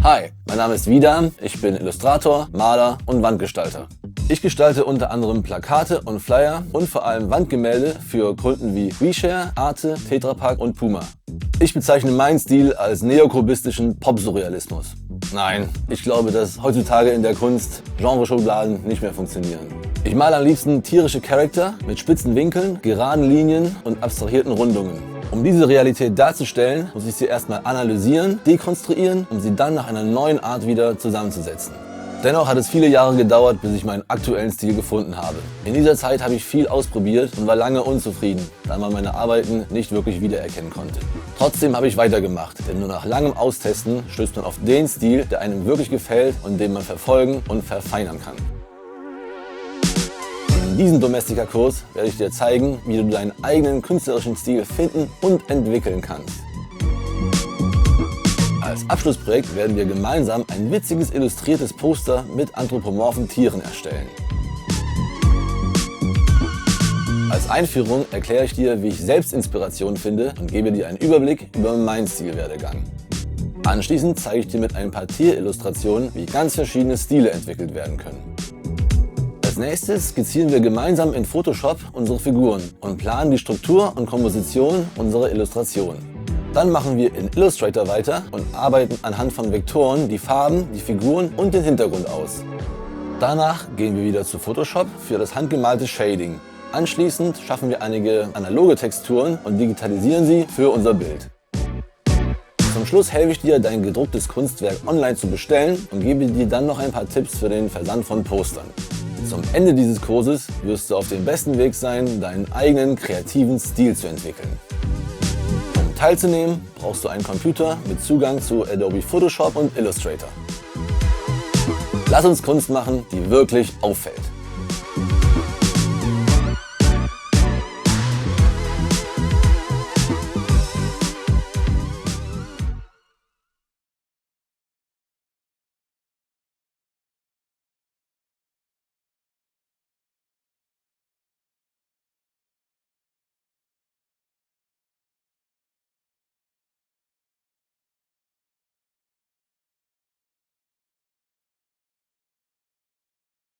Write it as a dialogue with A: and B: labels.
A: Hi, mein Name ist Vidam, ich bin Illustrator, Maler und Wandgestalter. Ich gestalte unter anderem Plakate und Flyer und vor allem Wandgemälde für Kunden wie WeShare, Arte, Tetra Pak und Puma. Ich bezeichne meinen Stil als neokubistischen Pop-Surrealismus. Nein, ich glaube, dass heutzutage in der Kunst Genreschubladen nicht mehr funktionieren. Ich male am liebsten tierische Charakter mit spitzen Winkeln, geraden Linien und abstrahierten Rundungen. Um diese Realität darzustellen, muss ich sie erstmal analysieren, dekonstruieren, um sie dann nach einer neuen Art wieder zusammenzusetzen. Dennoch hat es viele Jahre gedauert, bis ich meinen aktuellen Stil gefunden habe. In dieser Zeit habe ich viel ausprobiert und war lange unzufrieden, da man meine Arbeiten nicht wirklich wiedererkennen konnte. Trotzdem habe ich weitergemacht, denn nur nach langem Austesten stößt man auf den Stil, der einem wirklich gefällt und den man verfolgen und verfeinern kann. In diesem Domestika-Kurs werde ich dir zeigen, wie du deinen eigenen künstlerischen Stil finden und entwickeln kannst. Als Abschlussprojekt werden wir gemeinsam ein witziges illustriertes Poster mit anthropomorphen Tieren erstellen. Als Einführung erkläre ich dir, wie ich selbst Inspiration finde und gebe dir einen Überblick über meinen Stilwerdegang. Anschließend zeige ich dir mit ein paar Tierillustrationen, wie ganz verschiedene Stile entwickelt werden können. Als nächstes skizzieren wir gemeinsam in Photoshop unsere Figuren und planen die Struktur und Komposition unserer Illustration. Dann machen wir in Illustrator weiter und arbeiten anhand von Vektoren die Farben, die Figuren und den Hintergrund aus. Danach gehen wir wieder zu Photoshop für das handgemalte Shading. Anschließend schaffen wir einige analoge Texturen und digitalisieren sie für unser Bild. Zum Schluss helfe ich dir, dein gedrucktes Kunstwerk online zu bestellen und gebe dir dann noch ein paar Tipps für den Versand von Postern. Zum Ende dieses Kurses wirst du auf dem besten Weg sein, deinen eigenen kreativen Stil zu entwickeln. Um teilzunehmen, brauchst du einen Computer mit Zugang zu Adobe Photoshop und Illustrator. Lass uns Kunst machen, die wirklich auffällt.